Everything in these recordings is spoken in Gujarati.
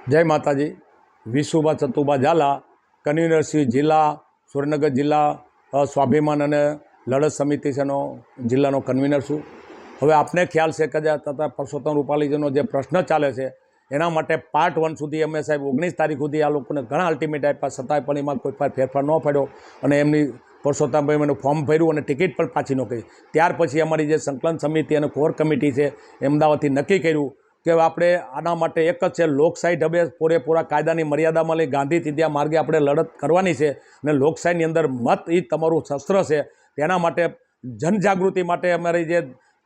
જય માતાજી. વિશુભા ચતુભા ઝાલા, કન્વીનર શ્રી જિલ્લા સુરેન્દ્રનગર જિલ્લા સ્વાભિમાન અને લડત સમિતિ છેનો જિલ્લાનો કન્વીનર છું. હવે આપને ખ્યાલ છે કે તથા પરસોત્તમ રૂપાલીજીનો જે પ્રશ્ન ચાલે છે એના માટે પાર્ટ 1 સુધી અમે સાહેબ 19 તારીખ સુધી આ લોકોને ઘણા અલ્ટિમેટ આપ્યા, છતાંય પણ એમાં કોઈ ફેરફાર ન પડ્યો અને એમની પરસોત્તમભાઈ મને ફોર્મ ભર્યું અને ટિકિટ પણ પાછી ન કરી. ત્યાર પછી અમારી જે સંકલન સમિતિ અને કોર કમિટી છે અમદાવાદથી નક્કી કર્યું કે આપણે આના માટે એક જ છે, લોકશાહી ઢબે પૂરેપૂરા કાયદાની મર્યાદામાં લઈ ગાંધી ચિંધ્યા માર્ગે આપણે લડત કરવાની છે અને લોકશાહીની અંદર મત એ તમારું શસ્ત્ર છે. તેના માટે જનજાગૃતિ માટે અમારી જે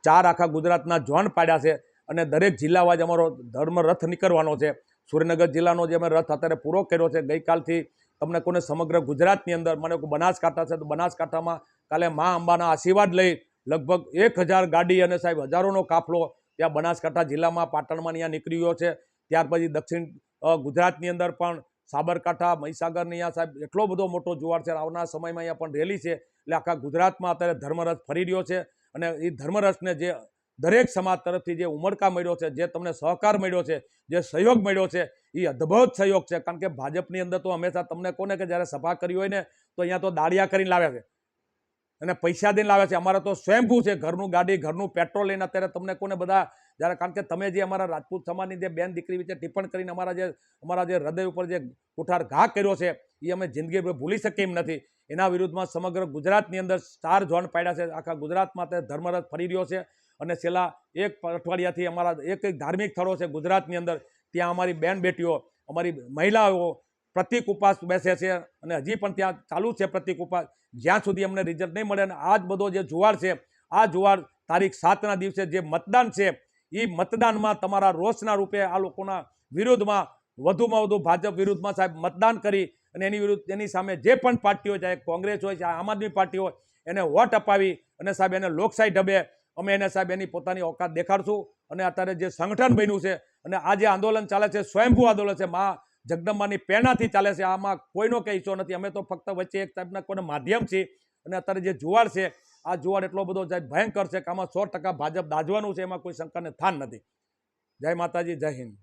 4 આખા ગુજરાતના ઝોન પાડ્યા છે અને દરેક જિલ્લામાં જ અમારો ધર્મ રથ નીકળવાનો છે. સુરેન્દ્રનગર જિલ્લાનો જે અમે રથ અત્યારે પૂરો કર્યો છે ગઈકાલથી. તમને કોને સમગ્ર ગુજરાતની અંદર મને બનાસકાંઠા છે તો બનાસકાંઠામાં કાલે મા અંબાના આશીર્વાદ લઈ લગભગ 1000 ગાડી અને સાહેબ હજારોનો કાફલો ત્યાં બનાસકાંઠા જિલ્લામાં પાટણમાં અહીંયા નીકળી ગયો છે. ત્યાર પછી દક્ષિણ ગુજરાતની અંદર પણ સાબરકાંઠા મહીસાગરની અહીંયા સાહેબ એટલો બધો મોટો જુવાળ છે. આવનારા સમયમાં અહીંયા પણ રેલી છે. એટલે આખા ગુજરાતમાં અત્યારે ધર્મરથ ફરી રહ્યો છે અને એ ધર્મરથને જે દરેક સમાજ તરફથી જે ઉમળકા મળ્યો છે, જે તમને સહકાર મળ્યો છે, જે સહયોગ મળ્યો છે એ અદ્ભુત સહયોગ છે. કારણ કે ભાજપની અંદર તો હંમેશા તમને કોને કે જ્યારે સભા કરી હોય ને તો અહીંયા તો દાળિયા કરીને લાવ્યા છે અને પૈસા દઈને લાવે છે. અમારા તો સ્વયંભૂ છે, ઘરનું ગાડી ઘરનું પેટ્રોલ લઈને અત્યારે તમને કોને બધા જ્યારે, કારણ કે તમે જે અમારા રાજપૂત સમાજની જે બેન દીકરી વિશે ટિપ્પણ કરીને અમારા જે હૃદય ઉપર જે કુઠાર ઘા કર્યો છે એ અમે જિંદગી ભૂલી શકીએ એમ નથી. એના વિરુદ્ધમાં સમગ્ર ગુજરાતની અંદર 4 ઝોન પાડ્યા છે. આખા ગુજરાતમાં તે ધર્મરથ ફરી રહ્યો છે અને છેલ્લા 1 અઠવાડિયાથી અમારા એક ધાર્મિક સ્થળો છે ગુજરાતની અંદર, ત્યાં અમારી બેન બેટીઓ, અમારી મહિલાઓ પ્રતિક ઉપવાસ બેસે છે અને હજી પણ ત્યાં ચાલુ છે પ્રતિક ઉપવાસ, જ્યાં સુધી અમને રિઝલ્ટ નહીં મળે. અને આ જ બધો જે જુવાળ છે, આ જુવાળ તારીખ 7ના દિવસે જે મતદાન છે એ મતદાનમાં તમારા રોષના રૂપે આ લોકોના વિરુદ્ધમાં વધુમાં વધુ ભાજપ વિરુદ્ધમાં સાહેબ મતદાન કરી અને એની સામે જે પણ પાર્ટીઓ, ચાહે કોંગ્રેસ હોય, ચાહે આમ આદમી પાર્ટી હોય, એને વોટ અપાવી અને સાહેબ એને લોકશાહી ઢબે અમે એને સાહેબ એની પોતાની ઓકાત દેખાડશું. અને અત્યારે જે સંગઠન બન્યું છે અને આ જે આંદોલન ચાલે છે સ્વયંભૂ આંદોલન છે, મા જગદંબાની પ્રેરણાથી ચાલે છે. આમાં કોઈનો કંઈ હિસ્સો નથી. અમે તો ફક્ત વચ્ચે એક ટાઈપના કોઈને માધ્યમ છીએ. અને અત્યારે જે જુવાળ છે આ જુવાળ એટલો બધો ભયંકર છે કે આમાં 100% ભાજપ દાજવાનું છે, એમાં કોઈ શંકાને સ્થાન નથી. જય માતાજી, જય હિન્દ.